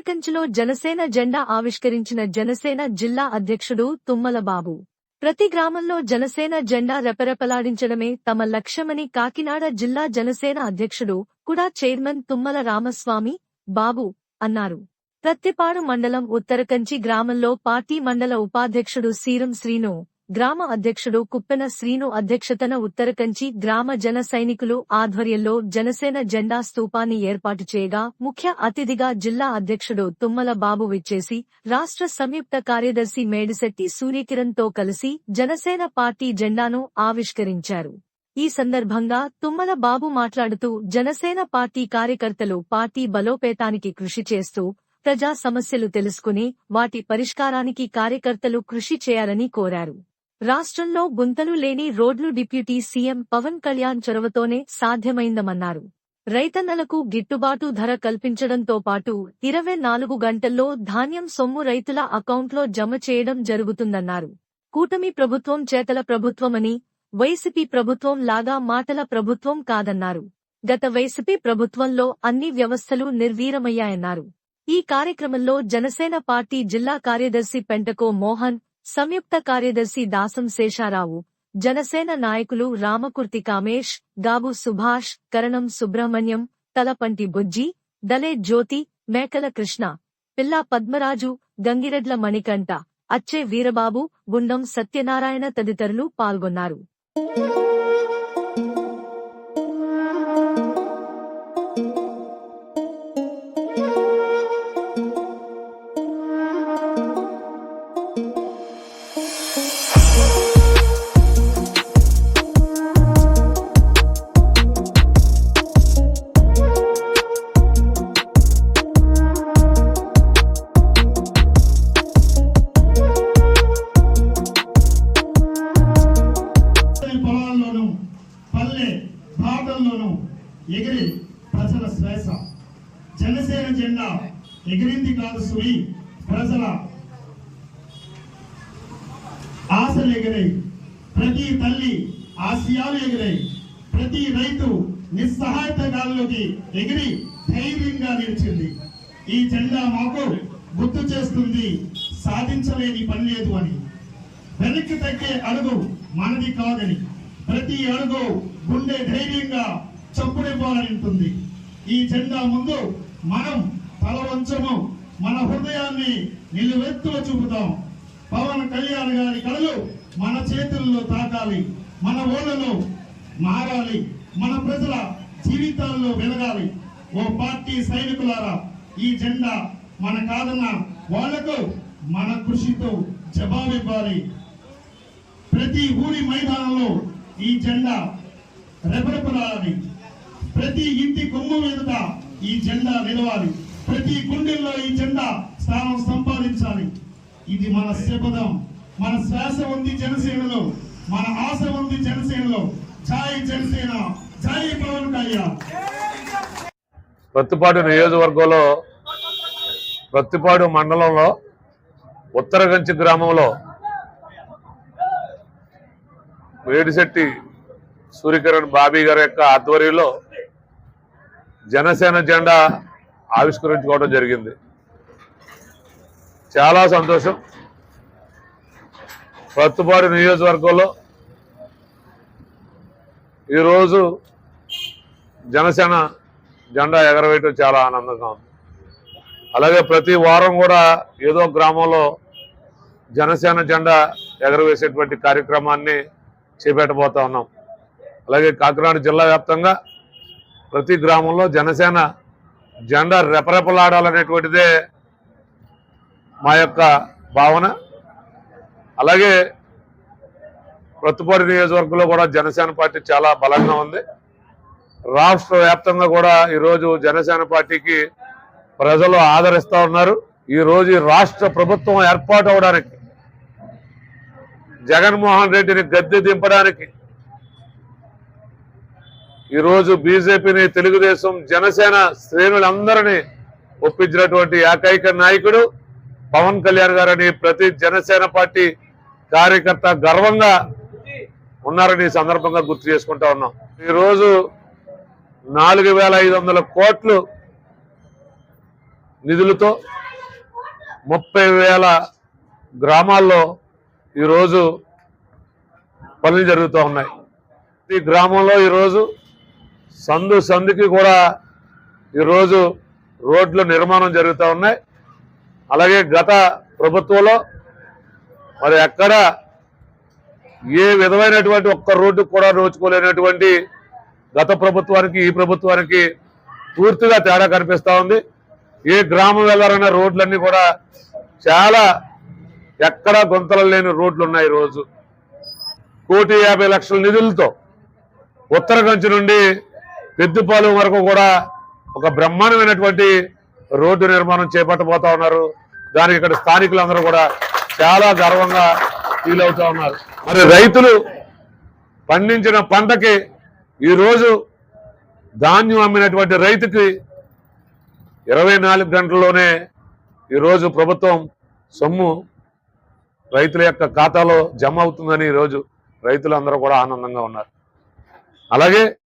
ఉత్తరకంచిలో జనసేన జెండా ఆవిష్కరించిన జనసేన జిల్లా అధ్యక్షుడు తుమ్మల బాబు. ప్రతి గ్రామంలో జనసేన జెండా రెపరెపలాడించడమే తమ లక్ష్యమని కాకినాడ జిల్లా జనసేన అధ్యక్షుడు కూడా చైర్మన్ తుమ్మల రామస్వామి బాబు అన్నారు. ప్రత్తిపాడు మండలం ఉత్తరకంచి గ్రామంలో పార్టీ మండల ఉపాధ్యక్షుడు సీరం శ్రీను, గ్రామ అధ్యక్షుడు కుప్పెన శ్రీను అధ్యక్షతన ఉత్తరకంచి గ్రామ జన సైనికులు ఆధ్వర్యంలో జనసేన జెండా స్తూపాన్ని ఏర్పాటు చేయగా ముఖ్య అతిథిగా జిల్లా అధ్యక్షుడు తుమ్మల బాబు విచ్చేసి రాష్ట్ర సంయుక్త కార్యదర్శి మేడిశెట్టి సూర్యకిరణ్ తో కలిసి జనసేన పార్టీ జెండాను ఆవిష్కరించారు. ఈ సందర్భంగా తుమ్మల బాబు మాట్లాడుతూ జనసేన పార్టీ కార్యకర్తలు పార్టీ బలోపేతానికి కృషి చేస్తూ ప్రజా సమస్యలు తెలుసుకుని వాటి పరిష్కారానికి కార్యకర్తలు కృషి చేయాలని కోరారు. రాష్ట్రంలో గుంతలు లేని రోడ్లు డిప్యూటీ సీఎం పవన్ కళ్యాణ్ చొరవతోనే సాధ్యమైందన్నారు. రైతన్నలకు గిట్టుబాటు ధర కల్పించడంతో పాటు 24 గంటల్లో ధాన్యం సొమ్ము రైతుల అకౌంట్లో జమ చేయడం జరుగుతుందన్నారు. కూటమి ప్రభుత్వం చేతల ప్రభుత్వమని, వైసీపీ ప్రభుత్వం లాగా మాటల ప్రభుత్వం కాదన్నారు. గత వైసీపీ ప్రభుత్వంలో అన్ని వ్యవస్థలు నిర్వీర్యమయ్యాయన్నారు. ఈ కార్యక్రమంలో జనసేన పార్టీ జిల్లా కార్యదర్శి పెంటకో మోహన్, సంయుక్త కార్యదర్శి దాసం శేషారావు, జనసేన నాయకులు రామకుర్తి కామేష్, గాబు సుభాష్, కరణం సుబ్రహ్మణ్యం, తలపంటి బుజ్జి, దలే జ్యోతి, మేకల కృష్ణ, పిల్లా పద్మరాజు, గంగిరెడ్ల మణికంఠ, అచ్చే వీరబాబు, గుండం సత్యనారాయణ తదితరులు పాల్గొన్నారు. ఎగిరి ప్రజల శ్వాస జనసేన జెండా ఎగిరింది కాదు సుయి, ప్రజల ఆశలు ఎగిరాయి. ప్రతి తల్లి ఆశయాలు ఎగిరాయి. ప్రతి రైతు నిస్సహాయత గాల్లోకి ఎగిరి ధైర్యంగా నిలిచింది. ఈ జెండా మాకు గుర్తు చేస్తుంది సాధించలేని పని లేదు అని. వెనక్కి తగ్గే అడుగు మనది కాదని, ప్రతి అడుగు గుండె ధైర్యంగా చప్పుడిపోవాలంటుంది. ఈ జెండా ముందు మనం తల వంచము, మన హృదయాన్ని నిలువెత్తులో చూపుతాం. పవన్ కళ్యాణ్ గారి కళలు మన చేతుల్లో తాకాలి, మన ఊళ్ళలో మారాలి, మన ప్రజల జీవితాల్లో వెలగాలి. ఓ పార్టీ సైనికులారా, ఈ జెండా మన కాదన్న వాళ్లకు మన కృషితో జవాబివ్వాలి. ప్రతి ఊరి మైదానంలో ఈ జెండా రెపరెపలాడాలి. ప్రతి ఇంటి కొమ్ము మీదట ఈ జెండా నిలవాలి. ప్రతి గుండెల్లో ఈ జెండా స్థానం సంపాదించాలి. ఇది మన శపథం. మన శ్వాస ఉంది జనసేనలో, మన ఆశ ఉంది జనసేనలో. జై జనసేన, జై పవన్ కళ్యాణ్. ప్రత్తిపాడు నియోజకవర్గంలో ప్రత్తిపాడు మండలంలో ఉత్తరకంచి గ్రామంలో మేడిశెట్టి సూర్యకిరణ్ బాబీ గారి యొక్క ఆధ్వర్యంలో జనసేన జెండా ఆవిష్కరించుకోవడం జరిగింది. చాలా సంతోషం. ప్రత్తిపాడు నియోజకవర్గంలో ఈరోజు జనసేన జెండా ఎగరవేయటం చాలా ఆనందంగా ఉంది. అలాగే ప్రతి వారం కూడా ఏదో గ్రామంలో జనసేన జెండా ఎగరవేసేటువంటి కార్యక్రమాన్ని చేపట్టబోతా ఉన్నాం. అలాగే కాకినాడ జిల్లా వ్యాప్తంగా ప్రతి గ్రామంలో జనసేన జెండా రెపరెపలాడాలనేటువంటిదే మా యొక్క భావన. అలాగే ప్రత్తిపాడు నియోజకవర్గంలో కూడా జనసేన పార్టీ చాలా బలంగా ఉంది. రాష్ట్ర వ్యాప్తంగా కూడా ఈరోజు జనసేన పార్టీకి ప్రజలు ఆదరిస్తూ ఉన్నారు. ఈరోజు రాష్ట్ర ప్రభుత్వం ఏర్పాటు అవడానికి, జగన్మోహన్ రెడ్డిని గద్దె దింపడానికి ఈరోజు బీజేపీని, తెలుగుదేశం, జనసేన శ్రేణులందరినీ ఒప్పించినటువంటి ఏకైక నాయకుడు పవన్ కళ్యాణ్ గారని ప్రతి జనసేన పార్టీ కార్యకర్త గర్వంగా ఉన్నారని సందర్భంగా గుర్తు చేసుకుంటా ఉన్నాం. ఈరోజు 4500 కోట్లు నిధులతో 30,000 గ్రామాల్లో ఈరోజు పనులు జరుగుతూ ఉన్నాయి. ఈ గ్రామంలో ఈరోజు సందుకి కూడా ఈరోజు రోడ్లు నిర్మాణం జరుగుతూ ఉన్నాయి. అలాగే గత ప్రభుత్వంలో మరి ఎక్కడ ఏ విధమైనటువంటి ఒక్క రోడ్డు కూడా నోచుకోలేనటువంటి గత ప్రభుత్వానికి ఈ ప్రభుత్వానికి పూర్తిగా తేడా కనిపిస్తూ ఉంది. ఏ గ్రామం వెళ్ళాలన్న రోడ్లన్నీ కూడా చాలా ఎక్కడా గుంతలు లేని రోడ్లు ఉన్నాయి. ఈరోజు 1,50,00,000 నిధులతో ఉత్తరగంచి నుండి పెద్దుపాలెం వరకు కూడా ఒక బ్రహ్మాండమైనటువంటి రోడ్డు నిర్మాణం చేపట్టబోతా ఉన్నారు. దానికి ఇక్కడ స్థానికులందరూ కూడా చాలా గర్వంగా ఫీల్ అవుతా ఉన్నారు. మరి రైతులు పండించిన పంటకి ఈరోజు ధాన్యం అమ్మినటువంటి రైతుకి 24 గంటల్లోనే ఈరోజు ప్రభుత్వం సొమ్ము రైతుల యొక్క ఖాతాలో జమ అవుతుందని ఈరోజు రైతులందరూ కూడా ఆనందంగా ఉన్నారు. అలాగే